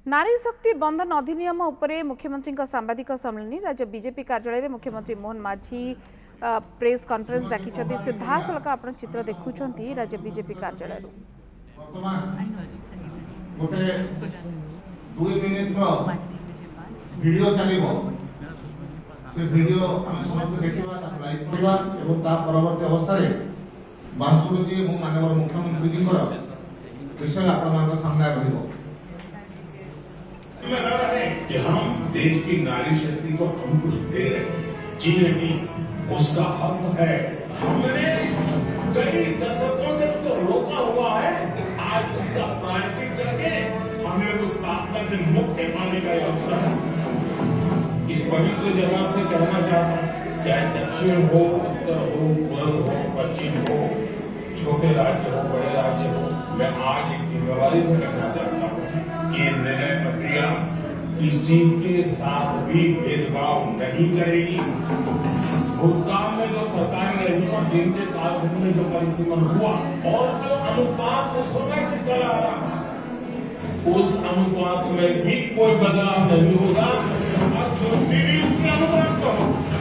नारी शक्ति बंधन अधिनियम उपरे मुख्यमंत्री सांबादिक सम्मेलन राज्य बीजेपी कार्यालय में मुख्यमंत्री मोहन माझी प्रेस कॉन्फ्रेंस डाकी सीधा सड़क आप चित्र देखुं राज्य बीजेपी कार्यालय वीडियो चलिबो से वीडियो हम समस्त देखिबा ता लाइव करबा एवं ता परवर्ती अवस्था रे बांसुर जी मु माननीय मुख्यमंत्री जी को विषय आपन सामने रहिबो कि हम देश की नारी शक्ति को हम कुछ दे रहे हैं जी नहीं, उसका हक है। हमने कई दशकों से उसको रोका हुआ है, आज उसका प्रायश्चित करके हमें उस आत्मा से मुक्ति पाने का अवसर है। इस पवित्र जगह से कहना चाहता हूँ, चाहे दक्षिण हो, उत्तर हो, पूर्व हो, पश्चिम हो, छोटे राज्य हो, बड़े राज्य हो, मैं आज एक जिम्मेवारी से कहना चाहता हूँ, ये निर्णय प्रक्रिया किसी के साथ भी भेदभाव नहीं करेगी। भूतकाल में जो सरकार रही और जिनके कालखंड में जो परिसीमन हुआ और जो अनुपात उस समय से चला आ रहा, उस अनुपात में भी कोई बदलाव नहीं होगा। अब जो भी उसके अनुपात को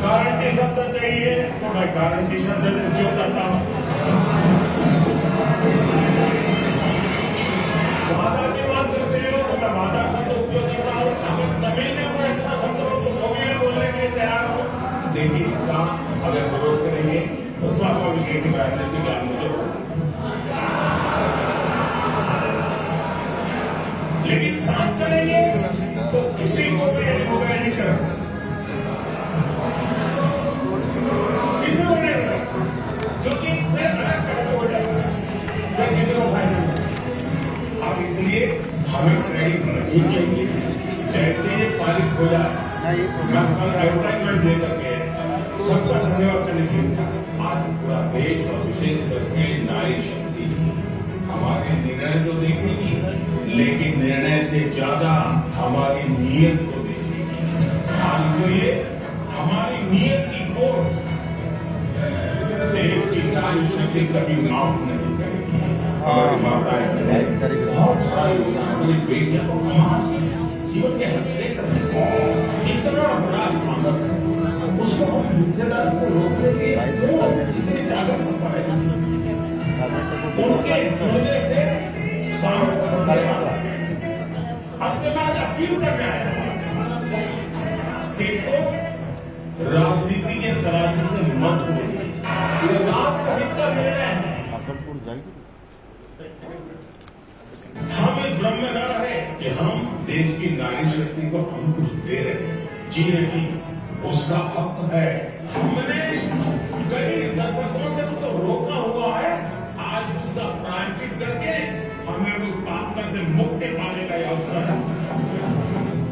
गारंटी शब्द चाहिए तो मैं गारंटी शब्द उपयोग करता हूँ। वादा की बात करते हो तो मैं वादा शब्द उपयोग करता हूँ। अगर तमिल में कोई अच्छा शब्द हो तो वो भी बोलने के लिए तैयार हो। देखिए काम अगर विरोध करेंगे तो स्वाभाविक है कि राजनीतिक ज्ञान मुझे हो, लेकिन साथ चलेंगे तो किसी को भी एडवोकेट नहीं करेगा, किसी को नहीं करेगा, क्योंकि मैं अलग करके हो जाएगा, मैं किसी को फायदा नहीं। अब इसलिए हमें ट्रेनिंग नहीं चाहिए। जैसे ये पारित हो जाए मैं कल एडवर्टाइजमेंट दे करके सबका धन्यवाद करने के लिए आज पूरा देश और विशेष करके नारी शक्ति हमारे निर्णय तो देखेगी, लेकिन निर्णय से ज्यादा हमारी नीयत को देखेगी। आज इसलिए हमारी नीयत की खोज देश की नारी शक्ति कभी माफ नहीं करेगी। हमारी माताएं बहुत बड़ा योगदान, हमारी बेटियां को जीवन के हर क्षेत्र में इतना बड़ा सामर्थ्य, उसको हम हिस्सेदार को रोकने के लिए इतनी ताकत हो पाएगी। उनके होने से अब मैं आज अपील करने आया इसको राजनीति के तराजू से मत बोलिए। ये राजनीति का निर्णय है। हम इस भ्रम में न रहे कि हम देश की नारी शक्ति को हम कुछ दे रहे हैं जी नहीं, उसका हक है। हमने कई दशकों से उसको रोका हुआ है, आज उसका प्रायश्चित करके हमें उस आत्मा से मुक्ति पाने का अवसर है।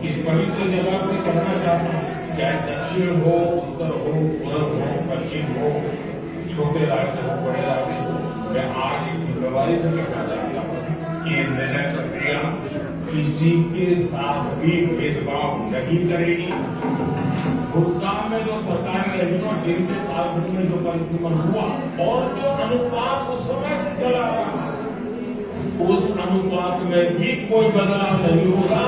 इस पवित्र जगह से कहना चाहता हूँ, चाहे दक्षिण हो, उत्तर हो, पूर्व हो, पश्चिम हो, छोटे राज्य हो, बड़े राज्य हो, मैं आज एक जिम्मेवारी से कहना चाहता हूँ, ये निर्णय प्रक्रिया किसी के साथ भी भेदभाव नहीं करेगी। भूतकाल में जो सरकार रही और जिनके कालखंड में जो परिसीमन हुआ और जो अनुपात उस समय से चला आ रहा, उस अनुपात में भी कोई बदलाव नहीं होगा।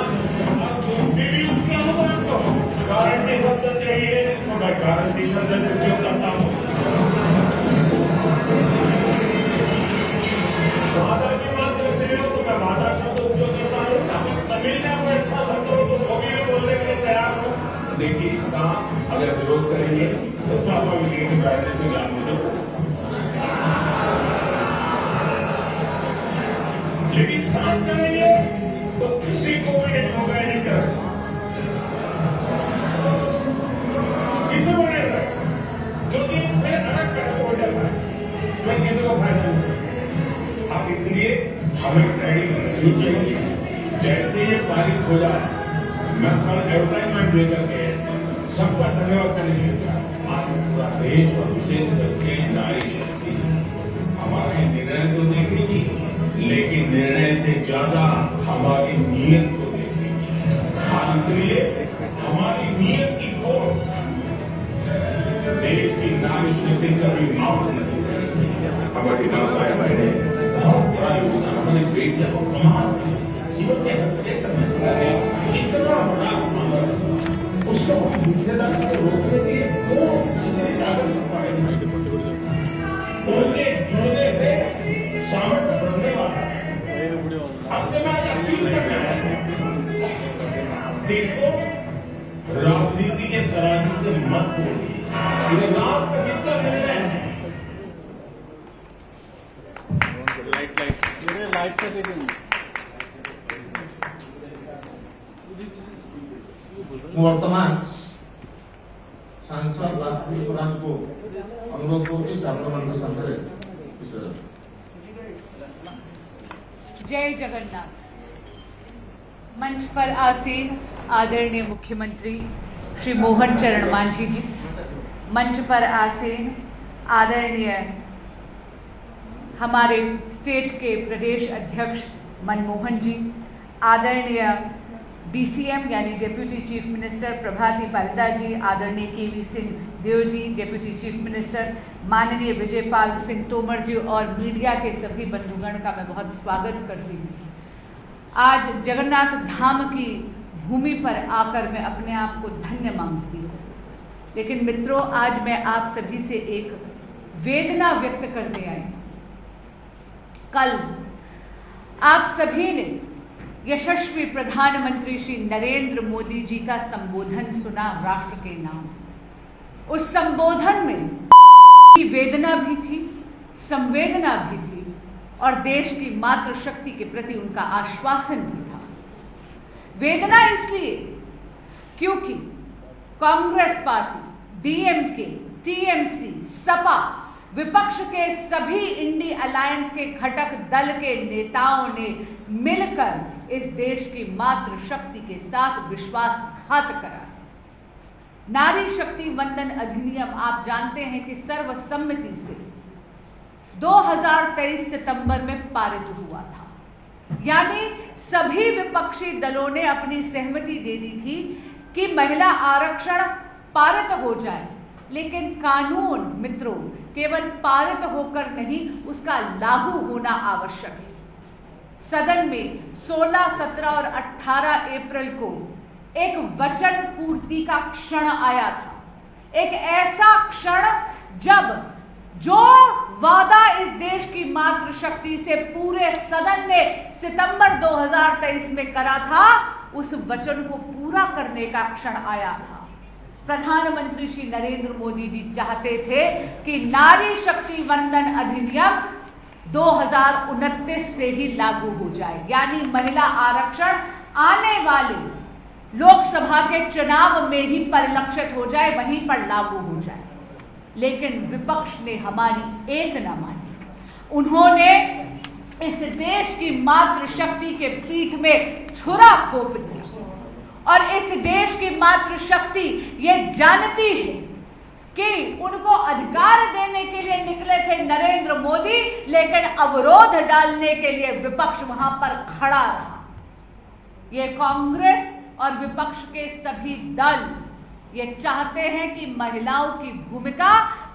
अब जो भी उसके अनुपात को गारंटी शब्द चाहिए तो मैं गारंटी शब्द उपयोग करता हूँ। वादा की बात करते हो तो मैं वादा शब्द उपयोग करता हूँ। अगर तमिल में कोई अच्छा शब्द हो तो वो भी बोलने के लिए तैयार हो। देखिए काम अगर विरोध करेंगे तो स्वाभाविक है कि राजनीतिक ज्ञान मुझे हो, लेकिन साथ चलेंगे तो किसी को भी एडवोकेट नहीं करेगा, किसी को नहीं करेगा, क्योंकि मैं अलग करके हो जाता है, मैं किसी को फायदा नहीं। अब इसलिए हमें ट्रेनिंग नहीं चाहिए। जैसे ये पारित हो जाए मैं कल एडवर्टाइजमेंट दे करके सबका धन्यवाद करने के लिए आज पूरा देश और विशेष करके नारी शक्ति हमारे निर्णय तो देखेगी, लेकिन निर्णय से ज्यादा हमारी नीयत को देखेगी। आज इसलिए हमारी नीयत की खोज देश की नारी शक्ति कभी माफ नहीं करेगी। हमारी माताएं बहनें बहुत बड़ा योगदान, हमारी बेटियां को जीवन के हर क्षेत्र में ये रात में कितना मिल रहे हैं लाइट पे देंगे। वर्तमान सांसद राजपूत स्वराज को अनुरोध करुच्ची से आपण सामने जय जगन्नाथ। मंच पर आसीन आदरणीय मुख्यमंत्री श्री मोहन चरण मांझी जी, मंच पर आसीन आदरणीय हमारे स्टेट के प्रदेश अध्यक्ष मनमोहन जी, आदरणीय DCM यानी डेप्यूटी चीफ मिनिस्टर प्रभाती पारिदा जी, आदरणीय KV Singh Dev ji deputy chief minister, माननीय विजयपाल सिंह तोमर जी और मीडिया के सभी बंधुगण का मैं बहुत स्वागत करती हूँ। आज जगन्नाथ धाम की भूमि पर आकर मैं अपने आप को धन्य मानती हूँ, लेकिन मित्रों आज मैं आप सभी से एक वेदना व्यक्त करने आई। कल आप सभी ने यशस्वी प्रधानमंत्री श्री नरेंद्र मोदी जी का संबोधन सुना राष्ट्र के नाम। उस संबोधन में वेदना भी थी, संवेदना भी थी और देश की मातृशक्ति के प्रति उनका आश्वासन भी था। वेदना इसलिए क्योंकि Congress party, DMK, TMC, Sapa, विपक्ष के सभी इंडी अलायंस के घटक दल के नेताओं ने मिलकर इस देश की मातृशक्ति के साथ विश्वासघात करा। नारी शक्ति वंदन अधिनियम आप जानते हैं कि सर्वसम्मति से 2023 सितंबर में पारित हुआ था, यानी सभी विपक्षी दलों ने अपनी सहमति दे दी थी कि महिला आरक्षण पारित हो जाए, लेकिन कानून मित्रों केवल पारित होकर नहीं, उसका लागू होना आवश्यक है। सदन में 16, 17 और 18 अप्रैल को एक वचन पूर्ति का क्षण आया था, एक ऐसा क्षण जब जो वादा इस देश की मातृशक्ति से पूरे सदन ने सितंबर 2023 में करा था, उस वचन को पूरा करने का क्षण आया था। प्रधानमंत्री श्री नरेंद्र मोदी जी चाहते थे कि नारी शक्ति वंदन अधिनियम 2029 से ही लागू हो जाए, यानी महिला आरक्षण आने वाले लोकसभा के चुनाव में ही परिलक्षित हो जाए, वहीं पर लागू हो जाए। लेकिन विपक्ष ने हमारी एक न मानी। उन्होंने इस देश की मातृशक्ति के पीठ में छुरा घोंप दिया और इस देश की मातृशक्ति ये जानती है कि उनको अधिकार देने के लिए निकले थे नरेंद्र मोदी, लेकिन अवरोध डालने के लिए विपक्ष वहां पर खड़ा रहा। ये कांग्रेस और विपक्ष के सभी दल ये चाहते हैं कि महिलाओं की भूमिका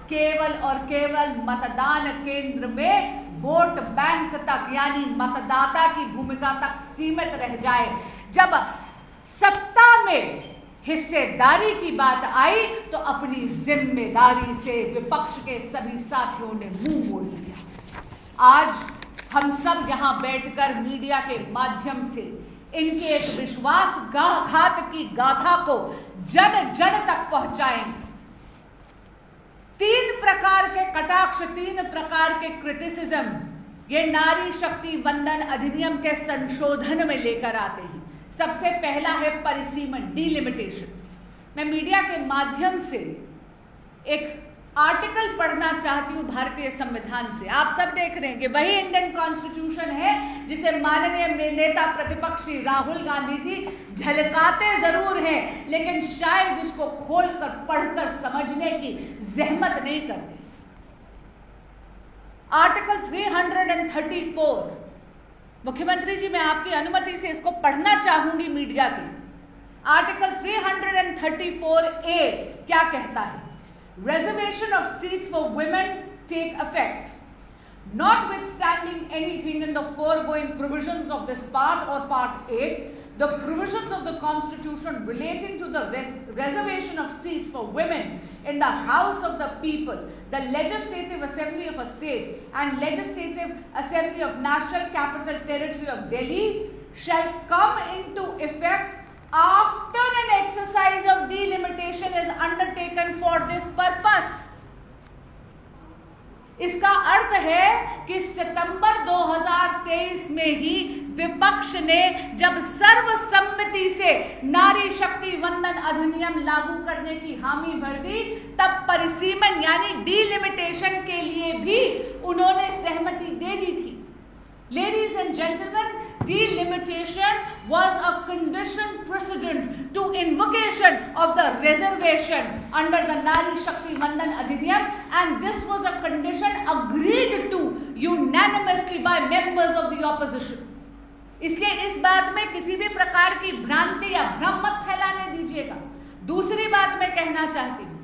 केवल और केवल मतदान केंद्र में वोट बैंक तक, यानी मतदाता की भूमिका तक सीमित रह जाए। जब सत्ता में हिस्सेदारी की बात आई तो अपनी जिम्मेदारी से विपक्ष के सभी साथियों ने मुंह मोड़ लिया। आज हम सब यहां बैठकर मीडिया के माध्यम से इनके एक विश्वासघात की गाथा को जन जन तक पहुंचाएंगे। 3 प्रकार के कटाक्ष, 3 प्रकार के क्रिटिसिज्म ये नारी शक्ति वंदन अधिनियम के संशोधन में लेकर आते हैं। सबसे पहला है परिसीमन, डिलिमिटेशन। मैं मीडिया के माध्यम से एक आर्टिकल पढ़ना चाहती हूं भारतीय संविधान से। आप सब देख रहे हैं कि वही इंडियन कॉन्स्टिट्यूशन है जिसे माननीय नेता प्रतिपक्ष श्री राहुल गांधी जी झलकाते जरूर हैं, लेकिन शायद उसको खोलकर पढ़कर समझने की जहमत नहीं करते। आर्टिकल 334, मुख्यमंत्री जी मैं आपकी अनुमति से इसको पढ़ना चाहूंगी मीडिया की। आर्टिकल 334A क्या कहता है? Reservation of seats for women take effect, notwithstanding anything in the foregoing provisions of this part or part 8, the provisions of the Constitution relating to the reservation of seats for women in the House of the People, the Legislative Assembly of a state and Legislative Assembly of National Capital Territory of Delhi shall come into effect after an exercise of delimitation is undertaken taken for this purpose. इसका अर्थ है कि सितंबर 2023 में ही विपक्ष ने जब सर्वसम्मति से नारी शक्ति वंदन अधिनियम लागू करने की हामी भर दी, तब परिसीमन यानी डिलिमिटेशन के लिए भी उन्होंने सहमति दे दी थी। Ladies and gentlemen, delimitation was a condition precedent to invocation of the reservation under the Nari Shakti Vandan Adhiniyam, and this was a condition agreed to unanimously by members of the opposition. इसलिए इस बात में किसी भी प्रकार की भ्रांति या भ्रम मत फैलाने दीजिएगा। दूसरी बात मैं कहना चाहती हूँ,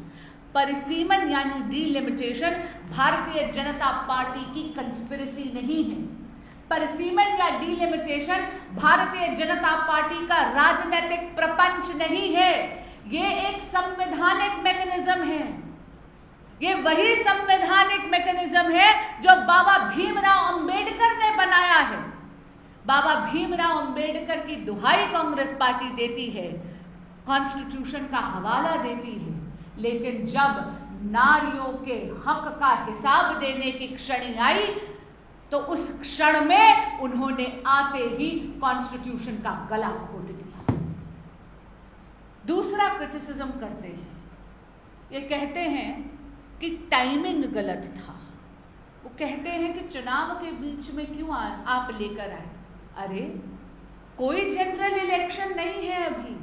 परिसीमन यानी डिलिमिटेशन भारतीय जनता पार्टी की कंस्पिरेसी नहीं है। परिसीमन या डिलिमिटेशन भारतीय जनता पार्टी का राजनीतिक प्रपंच नहीं है। ये एक संवैधानिक मैकेनिज्म है। ये वही संवैधानिक मैकेनिज्म है जो बाबा भीमराव अंबेडकर ने बनाया है। बाबा भीमराव अंबेडकर की दुहाई कांग्रेस पार्टी देती है, कॉन्स्टिट्यूशन का हवाला देती है, लेकिन जब नारियों के हक का हिसाब देने की क्षण आई तो उस क्षण में उन्होंने आते ही कॉन्स्टिट्यूशन का गला घोट दिया। दूसरा क्रिटिसिज्म करते हैं, ये कहते हैं कि टाइमिंग गलत था। वो कहते हैं कि चुनाव के बीच में क्यों आप लेकर आए। अरे कोई जनरल इलेक्शन नहीं है, अभी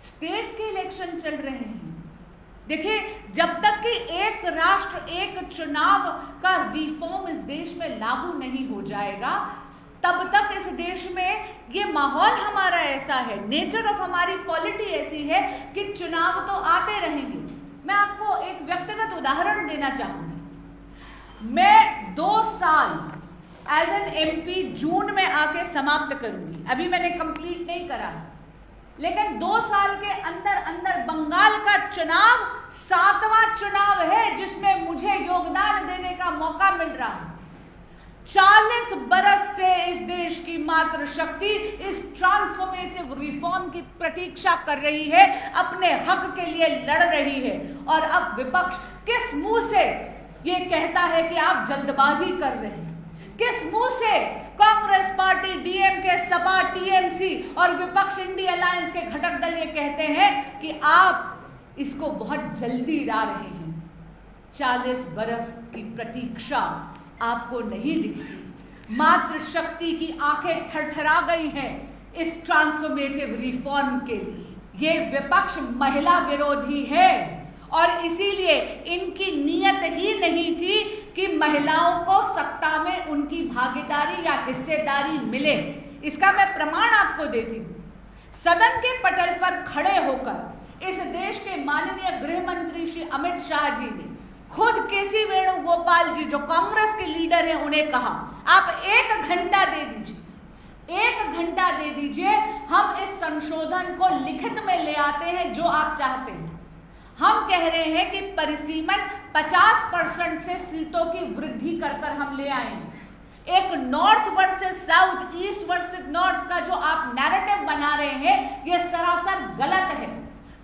स्टेट के इलेक्शन चल रहे हैं। देखिए, जब तक कि एक राष्ट्र एक चुनाव का रिफॉर्म इस देश में लागू नहीं हो जाएगा, तब तक इस देश में ये माहौल हमारा ऐसा है, नेचर ऑफ हमारी पॉलिटी ऐसी है कि चुनाव तो आते रहेंगे। मैं आपको एक व्यक्तिगत उदाहरण देना चाहूंगी। मैं 2 साल एज एन एमपी जून में आके समाप्त करूंगी, अभी मैंने कंप्लीट नहीं करा, लेकिन 2 साल के अंदर अंदर बंगाल का चुनाव 7वां चुनाव है जिसमें मुझे योगदान देने का मौका मिल रहा है। 40 बरस से इस देश की मातृशक्ति इस ट्रांसफॉर्मेटिव रिफॉर्म की प्रतीक्षा कर रही है, अपने हक के लिए लड़ रही है, और अब विपक्ष किस मुंह से ये कहता है कि आप जल्दबाजी कर रहे हैं? किस मुंह से Congress party, DMK, Sapa, TMC और विपक्ष इंडिया अलायंस के घटक दल ये कहते हैं कि आप इसको बहुत जल्दी ला रहे हैं? 40 बरस की प्रतीक्षा आपको नहीं दिखती? मातृशक्ति की आंखें थरथरा गई हैं इस ट्रांसफॉर्मेटिव रिफॉर्म के लिए। ये विपक्ष महिला विरोधी है और इसीलिए इनकी नीयत ही नहीं थी कि महिलाओं को सत्ता में उनकी भागीदारी या हिस्सेदारी मिले। इसका मैं प्रमाण आपको देती हूँ। सदन के पटल पर खड़े होकर इस देश के माननीय गृह मंत्री श्री अमित शाह जी ने खुद केसी वेणुगोपाल जी जो कांग्रेस के लीडर हैं उन्हें कहा, आप 1 घंटा दे दीजिए, 1 घंटा दे दीजिए, हम इस संशोधन को लिखित में ले आते हैं जो आप चाहते हैं। हम कह रहे हैं कि परिसीमन 50% से सीटों की वृद्धि कर कर हम ले आएंगे। एक north versus south, east versus north का जो आप नैरेटिव बना रहे हैं, ये सरासर गलत है।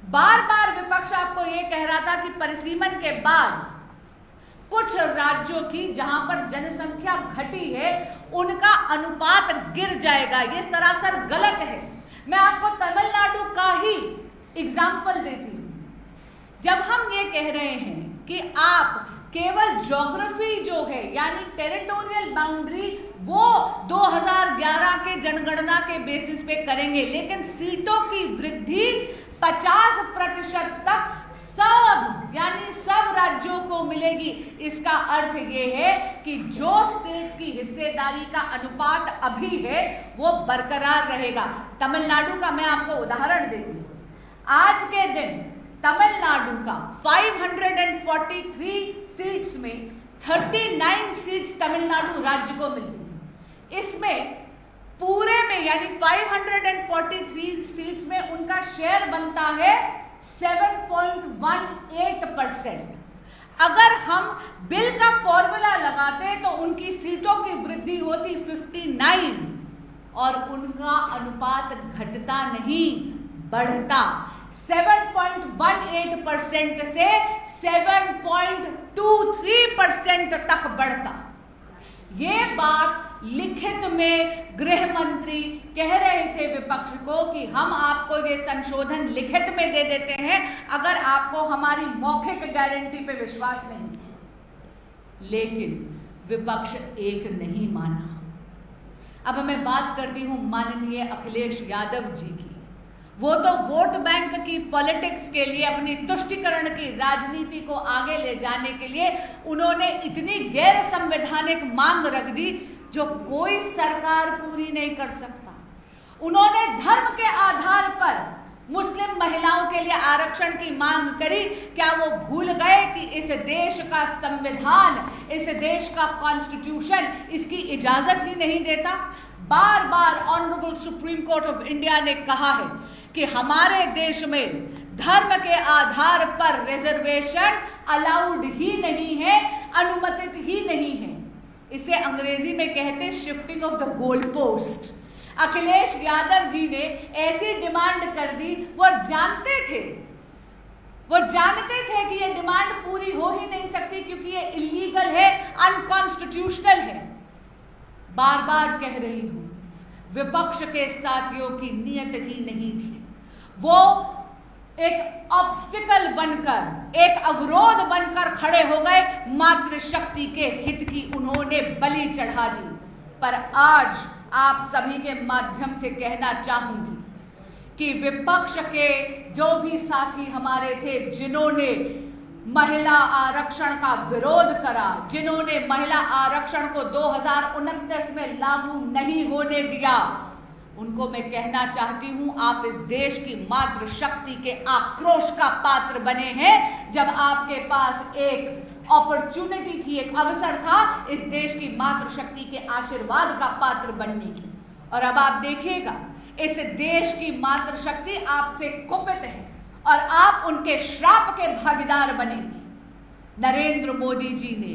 बार बार विपक्ष आपको ये कह रहा था कि परिसीमन के बाद कुछ राज्यों की जहां पर जनसंख्या घटी है उनका अनुपात गिर जाएगा। ये सरासर गलत है। मैं आपको तमिलनाडु का ही एग्जाम्पल देती हूँ। जब हम ये कह रहे हैं कि आप केवल ज्योग्राफी जो है यानी टेरिटोरियल बाउंड्री वो 2011 के जनगणना के बेसिस पे करेंगे, लेकिन सीटों की वृद्धि 50% तक सब राज्यों को मिलेगी। इसका अर्थ ये है कि जो स्टेट्स की हिस्सेदारी का अनुपात अभी है वो बरकरार रहेगा। तमिलनाडु का मैं आपको उदाहरण देती हूँ। आज के दिन तमिलनाडु का 543 सीट्स में 39 सीट्स तमिलनाडु राज्य को मिलती है। इसमें पूरे में यानी 543 सीट्स में उनका शेयर बनता है 7.18%। अगर हम बिल का फॉर्मूला लगाते तो उनकी सीटों की वृद्धि होती 59 और उनका अनुपात घटता नहीं बढ़ता। 7.18% से 7.23% तक बढ़ता। ये बात लिखित में गृह मंत्री कह रहे थे विपक्ष को कि हम आपको ये संशोधन लिखित में दे देते हैं अगर आपको हमारी मौखिक गारंटी पे विश्वास नहीं है। लेकिन विपक्ष एक नहीं माना। अब मैं बात करती हूं माननीय अखिलेश यादव जी की। वो तो वोट बैंक की पॉलिटिक्स के लिए, अपनी तुष्टीकरण की राजनीति को आगे ले जाने के लिए उन्होंने इतनी गैर संवैधानिक मांग रख दी जो कोई सरकार पूरी नहीं कर सकता। उन्होंने धर्म के आधार पर मुस्लिम महिलाओं के लिए आरक्षण की मांग करी। क्या वो भूल गए कि इस देश का संविधान, इस देश का कॉन्स्टिट्यूशन इसकी इजाजत ही नहीं देता? बार बार honourable supreme court of India ने कहा है कि हमारे देश में धर्म के आधार पर रिजर्वेशन अलाउड ही नहीं है, अनुमतित ही नहीं है। इसे अंग्रेजी में कहते हैं shifting of the goal post. Akhilesh Yadav ji ने ऐसी डिमांड कर दी। वो जानते थे कि ये डिमांड पूरी हो ही नहीं सकती क्योंकि ये इलीगल है, अनकॉन्स्टिट्यूशनल है। बार बार कह रही हूं, विपक्ष के साथियों की नीयत ही नहीं थी। वो एक ऑब्स्टिकल बनकर, एक अवरोध बनकर खड़े हो गए। मातृशक्ति के हित की उन्होंने बलि चढ़ा दी। पर आज आप सभी के माध्यम से कहना चाहूंगी कि विपक्ष के जो भी साथी हमारे थे, जिन्होंने महिला आरक्षण का विरोध करा, जिन्होंने महिला आरक्षण को 2029 में लागू नहीं होने दिया, उनको मैं कहना चाहती हूं, आप इस देश की मातृशक्ति के आक्रोश का पात्र बने हैं। जब आपके पास एक अपॉर्चुनिटी थी, एक अवसर था इस देश की मातृशक्ति के आशीर्वाद का पात्र बनने की। और अब आप देखिएगा, इस देश की मातृशक्ति आपसे कुपित है और आप उनके श्राप के भागीदार बनेंगे। नरेंद्र मोदी जी ने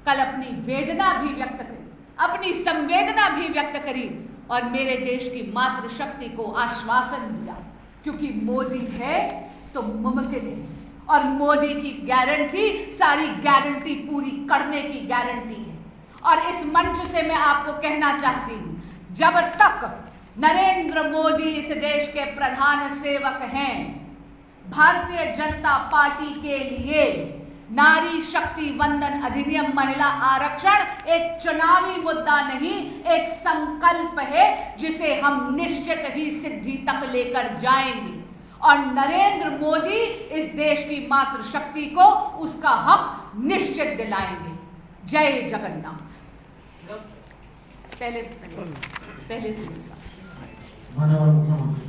कल अपनी वेदना भी व्यक्त करी, अपनी संवेदना भी व्यक्त करी और मेरे देश की मातृशक्ति को आश्वासन दिया, क्योंकि मोदी है तो मुमकिन है। और मोदी की गारंटी सारी गारंटी पूरी करने की गारंटी है। और इस मंच से मैं आपको कहना चाहती हूं, जब तक नरेंद्र मोदी इस देश के प्रधान सेवक हैं, भारतीय जनता पार्टी के लिए नारी शक्ति वंदन अधिनियम, महिला आरक्षण एक चुनावी मुद्दा नहीं, एक संकल्प है जिसे हम निश्चित ही सिद्धि तक लेकर जाएंगे। और नरेंद्र मोदी इस देश की मातृशक्ति को उसका हक निश्चित दिलाएंगे। जय जगन्नाथ। पहले से माननीय मुख्यमंत्री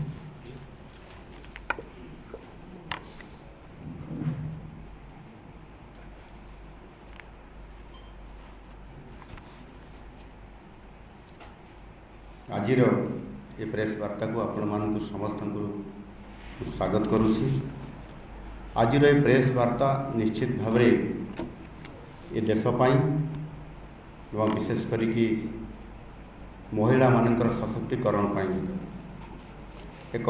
आज ये प्रेस वार्ता को आपण समस्त को स्वागत करुछि। आज ये प्रेस वार्ता निश्चित भाव ये देशपाई एवं विशेष करी महिला मानकर सशक्तिकरण पाई एक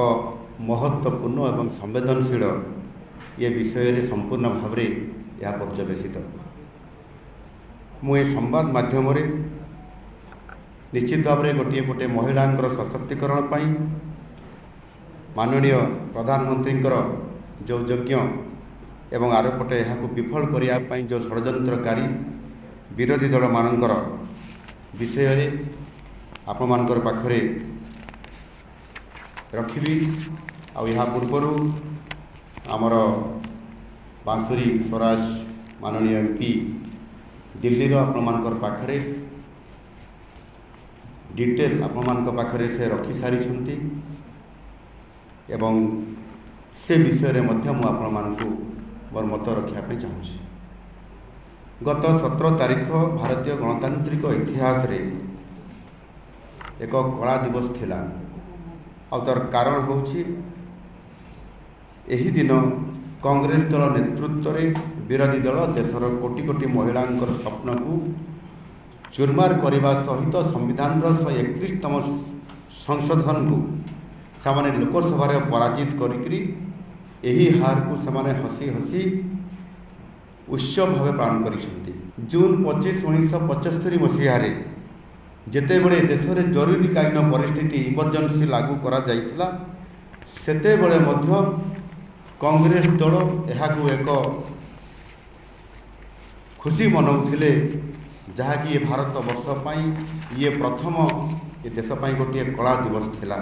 महत्वपूर्ण एवं संवेदनशील ये विषय संपूर्ण भाव यह पर्यवेसित। मुझे संवाद माध्यम निश्चित भाव में गोटे पटे महिला सशक्तिकरण पाई माननीय प्रधानमंत्री जो यज्ञ एवं आर पटे यहाँ विफल करने जो षड्यंत्रकारी विरोधी दल मानकर विषय आपण मानकर पाखरे रखी। आ पूर्वर आमर बांसुरी स्वराज माननीय एमपी दिल्ली आपण मानकर पाखरे डिटेल आपण मानकर पाखरे से रखी सारी एवं से विषय रे मध्य मु आपण मानकु मोर मत रखापी चाहूँगी। गत 17 तारीख भारतीय गणतांत्रिक इतिहास रे एक कला दिवस थिला। आ तार कारण होछि एही दिन कांग्रेस दल नेतृत्व रे विरोधी दल देशर कोटी कोटी महिलांकर स्वप्न को चुरमार करने सहित संविधान 131तम संशोधन को सामान्य लोकसभा पराजित करी ଏହି ହାରକୁ ସେମାନେ ହସି ହସି ଉତ୍ସବ ଭାବେ ପାଳନ କରିଛନ୍ତି। ଜୁନ୍ 25, 1975 ମସିହାରେ ଯେତେବେଳେ ଦେଶରେ ଜରୁରୀକାଳୀନ ପରିସ୍ଥିତି ଇମର୍ଜେନ୍ସି ଲାଗୁ କରାଯାଇଥିଲା, ସେତେବେଳେ ମଧ୍ୟ କଂଗ୍ରେସ ଦଳ ଏହାକୁ ଏକ ଖୁସି ମନାଉଥିଲେ, ଯାହାକି ଏ ଭାରତ ବର୍ଷ ପାଇଁ ଇଏ ପ୍ରଥମ ଏ ଦେଶ ପାଇଁ ଗୋଟିଏ କଳା ଦିବସ ଥିଲା।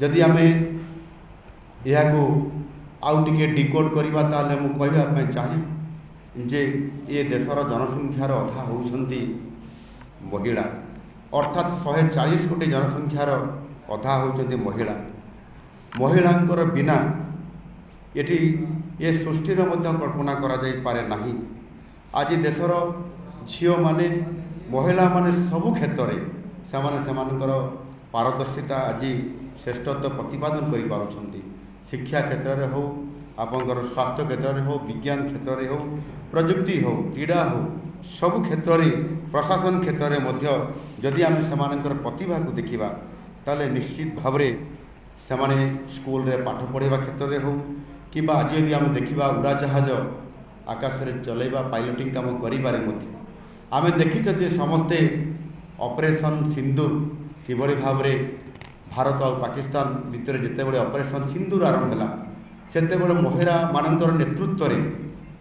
ଯଦି ଆମେ ଏହାକୁ ଆଉ ଟିକେ ଡିକୋଡ୍ କରିବା ତାହେଲେ ମୁଁ କହିବା ପାଇଁ ଚାହେଁ ଯେ ଏ ଦେଶର ଜନସଂଖ୍ୟାର ଅଧା ହେଉଛନ୍ତି ମହିଳା, ଅର୍ଥାତ୍ 140 କୋଟି ଜନସଂଖ୍ୟାର ଅଧା ହେଉଛନ୍ତି ମହିଳା। ମହିଳାଙ୍କର ବିନା ଏଠି ଏ ସୃଷ୍ଟିର ମଧ୍ୟ କଳ୍ପନା କରାଯାଇପାରେ ନାହିଁ। ଆଜି ଦେଶର ଝିଅମାନେ ମହିଳାମାନେ ସବୁ କ୍ଷେତ୍ରରେ ସେମାନେ ସେମାନଙ୍କର ପାରଦର୍ଶିତା ଆଜି ଶ୍ରେଷ୍ଠତ୍ୱ ପ୍ରତିପାଦନ କରିପାରୁଛନ୍ତି। ଶିକ୍ଷା କ୍ଷେତ୍ରରେ ହେଉ, ଆପଣଙ୍କର ସ୍ୱାସ୍ଥ୍ୟ କ୍ଷେତ୍ରରେ ହେଉ, ବିଜ୍ଞାନ କ୍ଷେତ୍ରରେ ହେଉ, ପ୍ରଯୁକ୍ତି ହେଉ, କ୍ରୀଡ଼ା ହେଉ, ସବୁ କ୍ଷେତ୍ରରେ, ପ୍ରଶାସନ କ୍ଷେତ୍ରରେ ମଧ୍ୟ ଯଦି ଆମେ ସେମାନଙ୍କର ପ୍ରତିଭାକୁ ଦେଖିବା ତାହେଲେ ନିଶ୍ଚିତ ଭାବରେ ସେମାନେ ସ୍କୁଲରେ ପାଠ ପଢ଼ାଇବା କ୍ଷେତ୍ରରେ ହେଉ କିମ୍ବା ଆଜି ଯଦି ଆମେ ଦେଖିବା ଉଡ଼ାଜାହାଜ ଆକାଶରେ ଚଲାଇବା, ପାଇଲଟିଂ କାମ କରିବାରେ ମଧ୍ୟ ଆମେ ଦେଖିଛନ୍ତି ସମସ୍ତେ ଅପରେସନ୍ ସିନ୍ଦୁର କିଭଳି ଭାବରେ ଭାରତ ଆଉ ପାକିସ୍ତାନ ଭିତରେ ଯେତେବେଳେ ଅପରେସନ୍ ସିନ୍ଦୁର ଆରମ୍ଭ ହେଲା, ସେତେବେଳେ ମହିଳାମାନଙ୍କର ନେତୃତ୍ୱରେ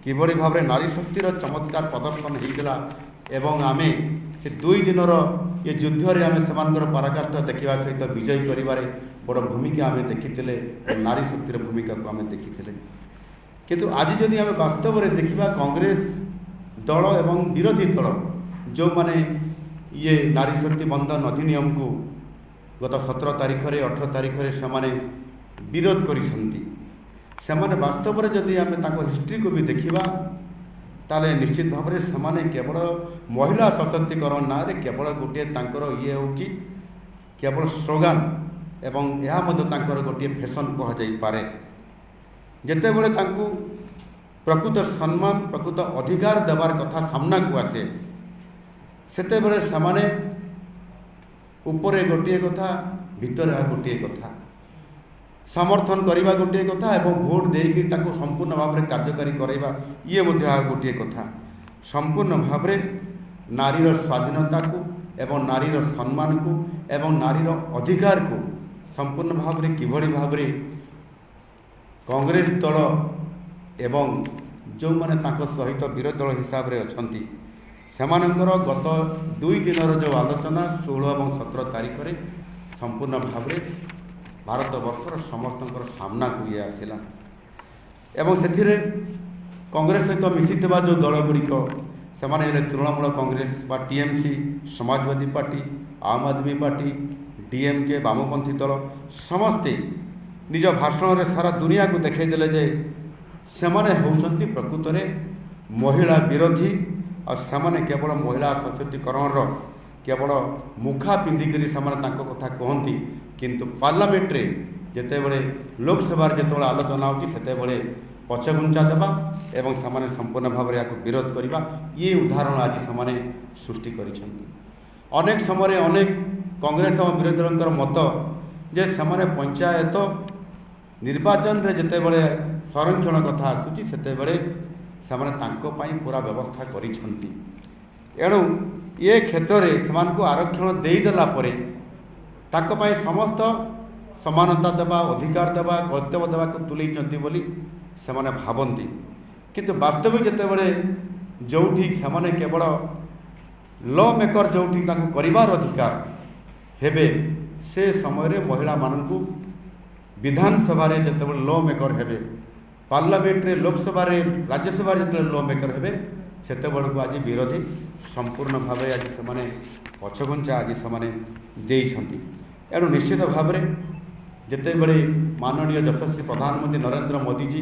କିଭଳି ଭାବରେ ନାରୀ ଶକ୍ତିର ଚମତ୍କାର ପ୍ରଦର୍ଶନ ହୋଇଥିଲା ଏବଂ ଆମେ ସେ 2 ଦିନର ଏ ଯୁଦ୍ଧରେ ଆମେ ସେମାନଙ୍କର ପରାକାଷ୍ଠା ଦେଖିବା ସହିତ ବିଜୟ କରିବାରେ ବଡ଼ ଭୂମିକା ଆମେ ଦେଖିଥିଲେ, ନାରୀ ଶକ୍ତିର ଭୂମିକାକୁ ଆମେ ଦେଖିଥିଲେ। କିନ୍ତୁ ଆଜି ଯଦି ଆମେ ବାସ୍ତବରେ ଦେଖିବା କଂଗ୍ରେସ ଦଳ ଏବଂ ବିରୋଧୀ ଦଳ ଯେଉଁମାନେ ଇଏ ନାରୀ ଶକ୍ତି ବନ୍ଦନ ଅଧିନିୟମକୁ ଗତ 17 ତାରିଖରେ 18 ତାରିଖରେ ସେମାନେ ବିରୋଧ କରିଛନ୍ତି, ସେମାନେ ବାସ୍ତବରେ ଯଦି ଆମେ ତାଙ୍କ ହିଷ୍ଟ୍ରିକୁ ବି ଦେଖିବା ତାହେଲେ ନିଶ୍ଚିତ ଭାବରେ ସେମାନେ କେବଳ ମହିଳା ସଶକ୍ତିକରଣ ନାଁରେ କେବଳ ଗୋଟିଏ ତାଙ୍କର ଇଏ ହେଉଛି କେବଳ ସ୍ଲୋଗାନ ଏବଂ ଏହା ମଧ୍ୟ ତାଙ୍କର ଗୋଟିଏ ଫ୍ୟାସନ୍ କୁହାଯାଇପାରେ। ଯେତେବେଳେ ତାଙ୍କୁ ପ୍ରକୃତ ସମ୍ମାନ, ପ୍ରକୃତ ଅଧିକାର ଦେବାର କଥା ସାମ୍ନାକୁ ଆସେ, ସେତେବେଳେ ସେମାନେ ଉପରେ ଗୋଟିଏ କଥା, ଭିତରେ ଆଉ ଗୋଟିଏ କଥା, ସମର୍ଥନ କରିବା ଗୋଟିଏ କଥା ଏବଂ ଭୋଟ ଦେଇକି ତାକୁ ସମ୍ପୂର୍ଣ୍ଣ ଭାବରେ କାର୍ଯ୍ୟକାରୀ କରାଇବା ଇଏ ମଧ୍ୟ ଆଉ ଗୋଟିଏ କଥା। ସମ୍ପୂର୍ଣ୍ଣ ଭାବରେ ନାରୀର ସ୍ୱାଧୀନତାକୁ ଏବଂ ନାରୀର ସମ୍ମାନକୁ ଏବଂ ନାରୀର ଅଧିକାରକୁ ସମ୍ପୂର୍ଣ୍ଣ ଭାବରେ କିଭଳି ଭାବରେ କଂଗ୍ରେସ ଦଳ ଏବଂ ଯେଉଁମାନେ ତାଙ୍କ ସହିତ ବିରୋଧୀ ଦଳ ହିସାବରେ ଅଛନ୍ତି ସେମାନଙ୍କର ଗତ 2 ଦିନର ଯେଉଁ ଆଲୋଚନା 16 ଏବଂ 17 ତାରିଖରେ ସମ୍ପୂର୍ଣ୍ଣ ଭାବରେ ଭାରତବର୍ଷର ସମସ୍ତଙ୍କର ସାମ୍ନାକୁ ଇଏ ଆସିଲା ଏବଂ ସେଥିରେ କଂଗ୍ରେସ ସହିତ ମିଶିଥିବା ଯେଉଁ ଦଳଗୁଡ଼ିକ ସେମାନେ ହେଲେ ତୃଣମୂଳ କଂଗ୍ରେସ ବା TMC, Samajwadi party, Aam Aadmi party, DMK, ବାମପନ୍ଥୀ ଦଳ ସମସ୍ତେ ନିଜ ଭାଷଣରେ ସାରା ଦୁନିଆକୁ ଦେଖାଇଦେଲେ ଯେ ସେମାନେ ହେଉଛନ୍ତି ପ୍ରକୃତରେ ମହିଳା ବିରୋଧୀ ଆଉ ସେମାନେ କେବଳ ମହିଳା ସଶକ୍ତିକରଣର କେବଳ ମୁଖା ପିନ୍ଧିକରି ସେମାନେ ତାଙ୍କ କଥା କହନ୍ତି, କିନ୍ତୁ ପାର୍ଲାମେଣ୍ଟରେ ଯେତେବେଳେ ଲୋକସଭାରେ ଯେତେବେଳେ ଆଲୋଚନା ହେଉଛି ସେତେବେଳେ ପଛଘୁଞ୍ଚା ଦେବା ଏବଂ ସେମାନେ ସମ୍ପୂର୍ଣ୍ଣ ଭାବରେ ଏହାକୁ ବିରୋଧ କରିବା, ଇଏ ଉଦାହରଣ ଆଜି ସେମାନେ ସୃଷ୍ଟି କରିଛନ୍ତି। ଅନେକ ସମୟରେ ଅନେକ କଂଗ୍ରେସ ଏବଂ ବିରୋଧୀ ଦଳଙ୍କର ମତ ଯେ ସେମାନେ ପଞ୍ଚାୟତ ନିର୍ବାଚନରେ ଯେତେବେଳେ ସଂରକ୍ଷଣ କଥା ଆସୁଛି ସେତେବେଳେ ସେମାନେ ତାଙ୍କ ପାଇଁ ପୁରା ବ୍ୟବସ୍ଥା କରିଛନ୍ତି। ଏଣୁ ଏ କ୍ଷେତ୍ରରେ ସେମାନଙ୍କୁ ଆରକ୍ଷଣ ଦେଇଦେଲା ପରେ ତାଙ୍କ ପାଇଁ ସମସ୍ତ ସମାନତା ଦେବା, ଅଧିକାର ଦେବା, କର୍ତ୍ତବ୍ୟ ଦେବାକୁ ତୁଲେଇଛନ୍ତି ବୋଲି ସେମାନେ ଭାବନ୍ତି। କିନ୍ତୁ ବାସ୍ତବିକ ଯେତେବେଳେ ଯେଉଁଠି ସେମାନେ କେବଳ ଲ ମେକର ଯେଉଁଠି ତାଙ୍କୁ କରିବାର ଅଧିକାର ହେବେ, ସେ ସମୟରେ ମହିଳାମାନଙ୍କୁ ବିଧାନସଭାରେ ଯେତେବେଳେ ଲ ମେକର ହେବେ, ପାର୍ଲାମେଣ୍ଟରେ, ଲୋକସଭାରେ, ରାଜ୍ୟସଭାରେ ଯେତେବେଳେ ଲ ମେକର ହେବେ, ସେତେବେଳକୁ ଆଜି ବିରୋଧୀ ସମ୍ପୂର୍ଣ୍ଣ ଭାବରେ ଆଜି ସେମାନେ ପଛଘୁଞ୍ଚା ଆଜି ସେମାନେ ଦେଇଛନ୍ତି। ଏଣୁ ନିଶ୍ଚିତ ଭାବରେ ଯେତେବେଳେ ମାନନୀୟ ଯଶସ୍ୱୀ ପ୍ରଧାନମନ୍ତ୍ରୀ ନରେନ୍ଦ୍ର ମୋଦିଜୀ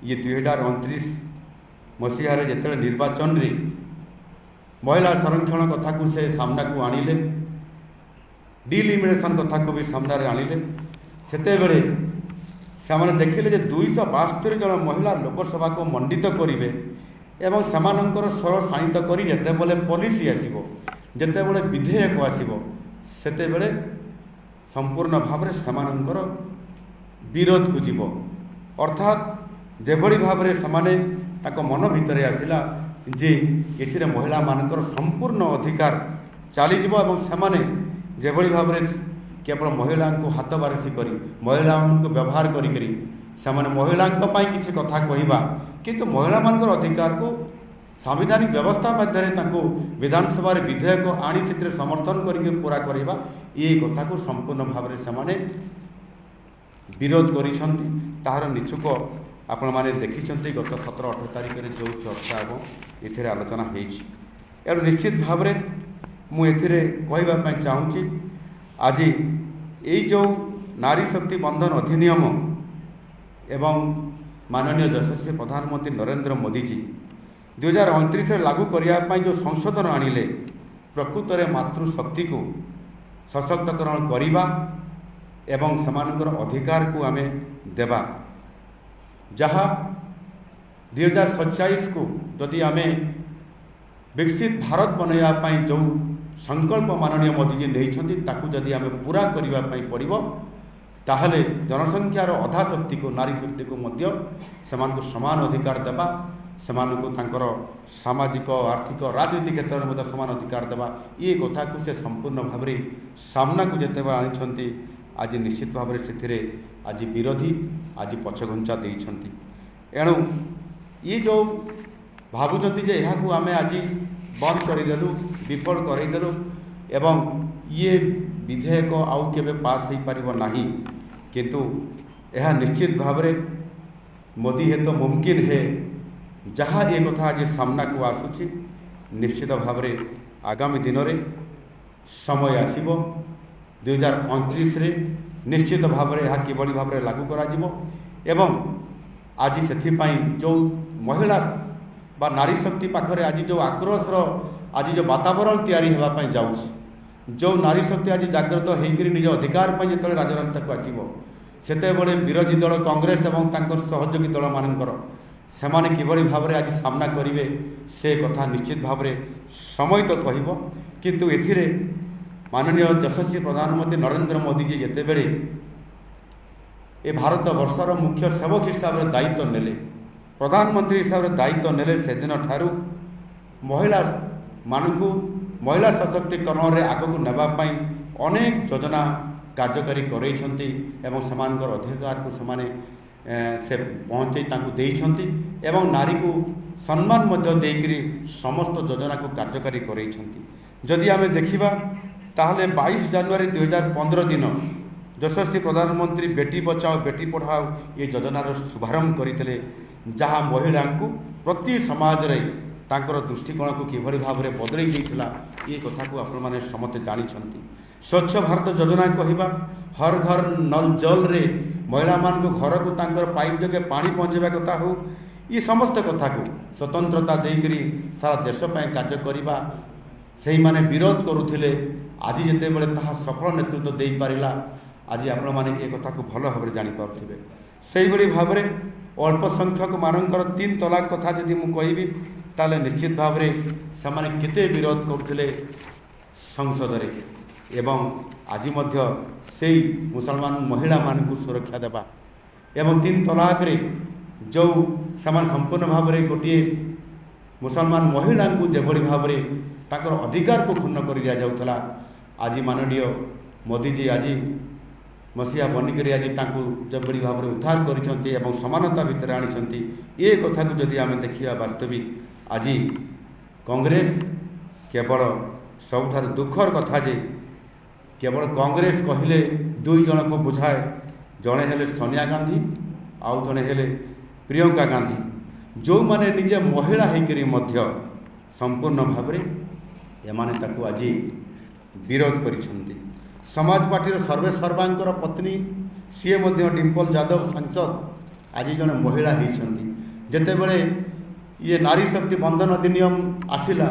ଇଏ 2029 ମସିହାରେ ଯେତେବେଳେ ନିର୍ବାଚନରେ ମହିଳା ସଂରକ୍ଷଣ କଥାକୁ ସେ ସାମ୍ନାକୁ ଆଣିଲେ, ଡିଲିମିନେସନ୍ କଥାକୁ ବି ସାମ୍ନାରେ ଆଣିଲେ, ସେତେବେଳେ ସେମାନେ ଦେଖିଲେ ଯେ 272 ଜଣ ମହିଳା ଲୋକସଭାକୁ ମଣ୍ଡିତ କରିବେ ଏବଂ ସେମାନଙ୍କର ସ୍ୱର ଶାଣିତ କରି ଯେତେବେଳେ ପଲିସି ଆସିବ, ଯେତେବେଳେ ବିଧେୟକ ଆସିବ, ସେତେବେଳେ ସମ୍ପୂର୍ଣ୍ଣ ଭାବରେ ସେମାନଙ୍କର विरोध को जीव अर्थात जेभली भाव में समाने ताको मन भितर आसिला जे एथिरे महिला मानकर संपूर्ण अधिकार चली जीव एवं समाने जेभली भाव में केवल महिला को हाथ बारिशी करी महिला को व्यवहार करी समाने महिला किसी कथा कहवा किंतु महिला मानकर अधिकार को संवैधानिक व्यवस्था मध्य विधानसभा विधेयक आनी से समर्थन करके पूरा करवा ये कथा को संपूर्ण भाव में समाने विरोध करिसंती ताहार निचुक आपण माने देखिछंती गत 17-18 तारिख में जो चर्चा एवं एथिरे आलोचना होईछि एवं निश्चित भाव में मु एथिरे कहबा पई चाहूछि आज ये जो नारी शक्ति बंधन अधिनियम एवं माननीय यशस्वी प्रधानमंत्री नरेंद्र मोदी जी 2029 लागू करने जो संशोधन आनिले प्रकृत में मातृशक्ति को सशक्तकरण करवा एवं समानकर अधिकार को आमे देवा जहाँ 2047 को जदि आमे विकसित भारत बनवाई जो संकल्प माननीय मोदी जी नहीं ताकू जदि आमे पूरा करने पड़ो ताहले जनसंख्यार अधा शक्ति को नारी शक्ति को मध्य सेमानकु समान अधिकार देवा सेमानकु तांकर सामाजिक आर्थिक राजनीतिक क्षेत्र में मध्य समान अधिकार देवा ये कथा को से संपूर्ण भाव में सामना को जेते आनी आज निश्चित भाव में से आज विरोधी आज पछघुंचा देइछंती एणु ये जो भावुचंती जे यहाँ को आमे आज बंद करदेलु विफल करदेलु एवं ये विधेयक आउ केबे पास हो पारिबो नाही किंतु यह निश्चित भाव में मोदी हे तो मुमकिन है जहाँ ये कथा आज सामना को आसुची निश्चित भाव में आगामी दिन में समय आसीबो 2029 रे निश्चित भाव में यह किभली भाव में लागू करा जिवो एवं आज से जो महिला बा नारी शक्ति पाखरे आज जो आक्रोशर आज जो वातावरण तैयारी होगापाई जाऊँगी जो नारी शक्ति आज जागृत होकर निज अधिकार जो राजरास्ता को आसो से विरोधी दल कांग्रेस एवं तांकर सहयोगी दल मानकर सेमाने किभली भाव में आज सामना करेंगे से कथा निश्चित भाव में समय तो कहिबो किंतु एथिरे माननीय यशस्वी प्रधानमंत्री नरेंद्र मोदी जी जितेबले ए भारत वर्षर मुख्य सेवक हिसाब से दायित्व नेले प्रधानमंत्री हिसाब से दायित्व नेले से दिन ठारू महिला मानू महिला सशक्तिकरण में आगक नापी अनेक योजना कार्यकारी करैछंती एवं समानकर अधिकार को समाने से पहुँचे देइछंती एवं नारी को सम्मान मध्य देकरी समस्त योजना को कार्यकारी करैछंती जदि आमे देखिबा ताहले 22 जनवरी 2015 दिन यशस्वी प्रधानमंत्री बेटी बचाओ बेटी पढ़ाओ ये योजनार शुभारंभ करते जहाँ महिला को प्रति समाज रे तांकर दृष्टिकोण को किभली भाव में बदल देइथिला ये कथा को आपण माने समस्त जानिछंती स्वच्छ भारत योजना कहवा हर घर नल जल रे महिला मान को घर को तांकर पाइप जगे पानी पहुँचेबा कथा हो ये समस्त कथा को स्वतंत्रता देकरी सारा देश ପାଇଁ कार्य करवा से माने विरोध करुथिले आज जिते बड़े ताहा सफल नेतृत्व दे पारिला आज आपण माने ये कथा को भल भाव जानी पारुथिबे सेही बड़ी भाव में अल्प संख्यक मानकर 3 तलाक कथा यदि मु कहबी ताले निश्चित भाव में से केते विरोध करथिले संसद रे एवं आज मध्य से मुसलमान महिला मान को सुरक्षा देवा एवं 3 तलाक रे जो समान संपूर्ण भाव में गोटे मुसलमान महिला को जेभली भाव में ताकर अधिकार को क्षुण्ण कर दिया जाउथला आज माननीय मोदी जी आज मसीहा बनिक आज जबड़ी भाव में उद्धार करिसेंती एवं समानता भितर आनिसेंती ये कथा को जदि आमे देखिया वास्तविक आज कांग्रेस केवल सबुठार दुखर कथा जे केवल कांग्रेस कहले 2 जन को बुझाए जड़े हेले सोनिया गांधी आउ जड़े हेले प्रियंका गांधी जो माने निजे महिला होकर मध्य संपूर्ण भाव में एमाने ताकू आज विरोध करिसेंती समाज पार्टी सर्वे सर्वांकर पत्नी सीए मध्य डिम्पल यादव सांसद आज जड़े महिला होती जितेबले ये नारी शक्ति बंधन अधिनियम आसिला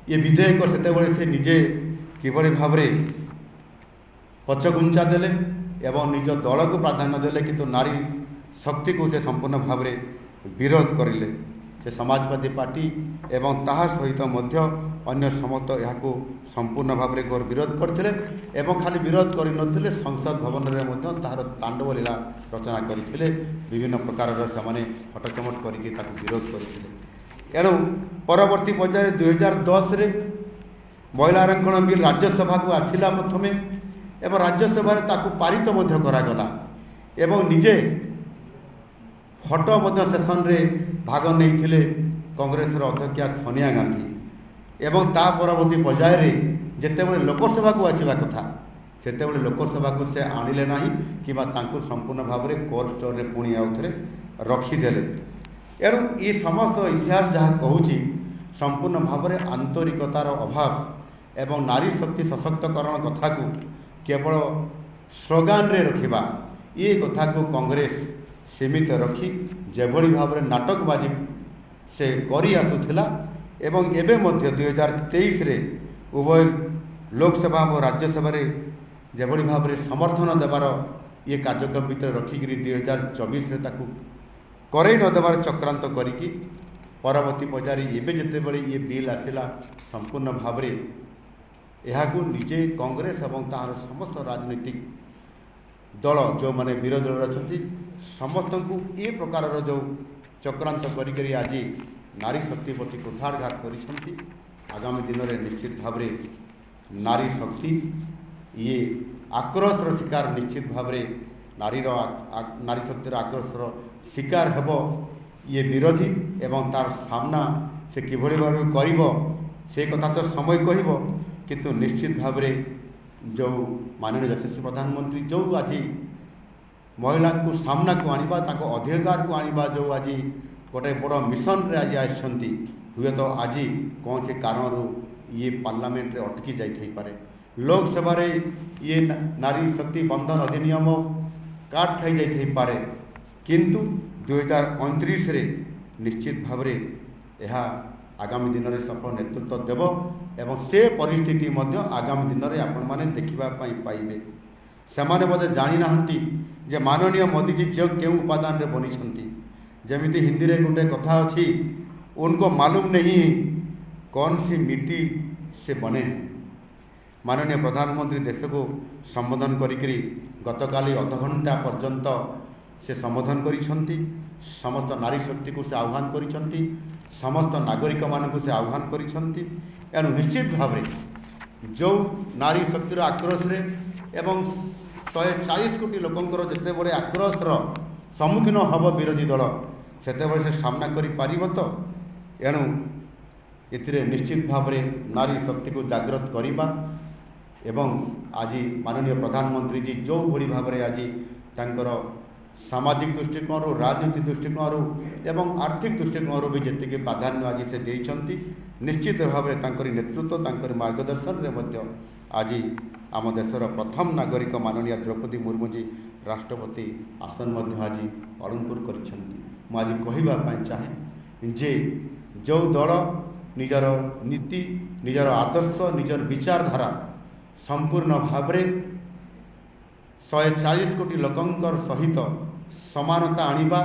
ये विधेयक से से निजे किभली भाव में पछघुंचा देले एवं निज दल को प्राधान्य देले किंतु नारी शक्ति को से संपूर्ण भाव में विरोध करिले से समाजवादी पार्टी एवं ताहा सहित मध्य अन्य समस्त यहाँ संपूर्ण भाव में घोर विरोध करते एवं खाली विरोध करनथिले संसद भवन में तार तांडव लीला रचना करते विभिन्न प्रकार से हटचमट करके विरोध करते। एणु परवर्ती पर्यायर 2010 रे महिला आरक्षण बिल राज्यसभा को आसिला प्रथमे एवं राज्यसभा पारित करागला एवं निजे फटो सेसन रे भाग नहीं कांग्रेस अध्यक्षा सोनिया गांधी एवं ता परवर्ती पर्यायर जितेबले लोकसभा को आसवा कथा सेतेबले लोकसभा को से आणिले नाही किबा तांको संपूर्ण भाव में कोल्ड स्टोर रे पुणी आउ थे रखीदेले। एणु ये समस्त इतिहास जहाँ कहूँ संपूर्ण भाव में आंतरिकतार अभाव एवं नारी शक्ति सशक्तकरण कथा को केवल स्लोगान रे रखिबा ये कथा को कांग्रेस सीमित रखी जेभली भाव में नाटकबाजी से करी आसुथिला एवं एबे मध्य 2023 रे उभय लोकसभा और राज्यसभा जेभली भाव में समर्थन देवार ये कार्यक्रम भितर रखिकी 2024 रे ताकू करई न देवार चक्रांत करिकी परवर्ती पर्यायर एबे जेतेबेले ये बिल आसिला संपूर्ण भाव में यह निजे कांग्रेस और तार समस्त राजनीतिक दल जो माने विरोधी दल अच्छा समस्त को ये प्रकार जो चक्रांत करी आज नारी शक्ति प्रति कुठारघात कर आगामी दिन में निश्चित भाव में नारी शक्ति ये आक्रोशर शिकार निश्चित भाव में नारी शक्तिर आक्रोशर शिकार हेब ये विरोधी एवं तार सामना से किभली भाव करिबो से कथा तो समय कहब किंतु निश्चित भाव में जो माननीय यशस्वी प्रधानमंत्री जो आज महिला को सामना को आनिबा ताको अधिकार को आनिबा जो आज गोटे बड़ मिशन रे आज आछंती हुए तो आज कौन से कारण ये पार्लियामेंट रे अटकी जाई पारे लोकसभा रे ये नारी शक्ति बंधन अधिनियम काट खाई जाई पारे किंतु 2029 रे निश्चित भाव में यह आगामी दिन में सफल नेतृत्व देव एवं से परिस्थिति मध्य आगामी दिन में आपण माने देखिबा पाइबे सेमाने बोधे जानी नाहंती जे माननीय मोदी जी जो क्यों उपादान रे बनी छंती जमिति हिंदी रे गोटे कथा अछि उनको मालूम नहीं कौन सी मिट्टी से बने हैं। माननीय प्रधानमंत्री देश को संबोधन करी गतकाली अध घंटा पर्यंत से संबोधन करिसंती समस्त नारी शक्ति को से आह्वान करिसंती समस्त नागरिक मानक से आह्वान करिसंती। एणु निश्चित भाव में जो नारी शक्तिर आक्रोश रे एवं 140 कोटी लोकंकर जिते बड़े आक्रोशर सम्मुखीन हम विरोधी दल सेते बड़े से सामना करि पारिबो तो एणु एथिरे निश्चित भाव में नारी शक्ति को जागृत करिबा एवं आज माननीय प्रधानमंत्री जी जो भली भाव में आज तांकर सामाजिक दृष्टिकोण राजनीतिक दृष्टिकोण एवं आर्थिक दृष्टिकोण भी जी प्राधान्य आज से देइछंती निश्चित भाव में तांकरी नेतृत्व तांकरी मार्गदर्शन रे मध्य आज आम देशर प्रथम नागरिक माननीय द्रौपदी मुर्मू जी राष्ट्रपति आसन मध्य आज अलंकृत करिछंती। आज कहवाई चाहे जे जो दल निजर नीति निजर आदर्श निजर विचारधारा संपूर्ण भाव में 140 कोटी लोकंकर सहित समानता आनिबा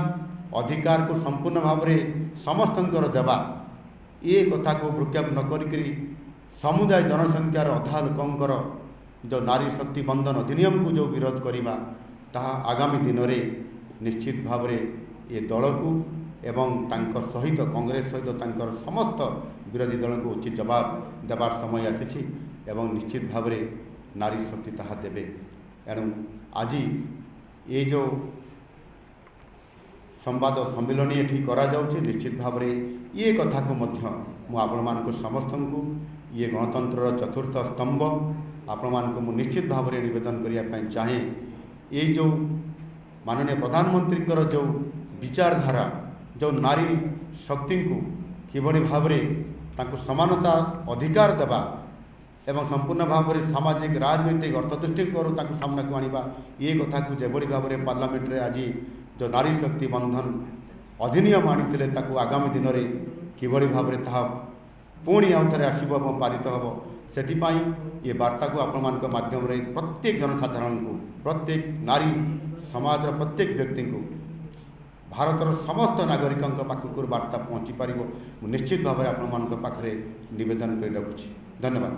अधिकार को संपूर्ण भाव में समस्तंकर देवा ये कथा को भ्रुक्षेप न करी समुदाय जनसंख्यार अधा लोकंकर जो नारी शक्ति बंधन अधिनियम को जो विरोध करवा ताहा आगामी दिन में निश्चित भाव में ये दल को एवं तांकर सहित कांग्रेस सहित तांकर समस्त विरोधी दल को उचित जवाब देवार समय आसी एवं निश्चित भाव में नारी शक्ति ताहा देवे। एणु आज ये जो संवाद सम्मिलन ये करा जाउछि निश्चित भाव में ये कथा को मध्य मु आपण मानक समस्त को ये गणतंत्र चतुर्थ स्तंभ आपण मानक मु निश्चित भाव में निवेदन करने चाहे ये जो माननीय प्रधानमंत्री जो विचारधारा जो नारी शक्ति को किभली भाव में समानता अधिकार देवा एवं संपूर्ण भाव में सामाजिक राजनीतिक अर्थदृष्टिकोण सामना को आनिबा ये कथा को जेभली भाव में पार्लियामेंट रे आज जो नारी शक्ति बंधन अधिनियम आनी आगामी दिन में किभली भाव में ताहा पुणी आउ थे आसब पारित हम से ये वार्ता को आपण मान माध्यम रे प्रत्येक जनसाधारण को प्रत्येक नारी समाज प्रत्येक व्यक्ति को भारतर समस्त नागरिकों पाखक वार्ता पहुँची पार निश्चित भाव में आपण पाखे नवेदन कर रखुच्छी। धन्यवाद।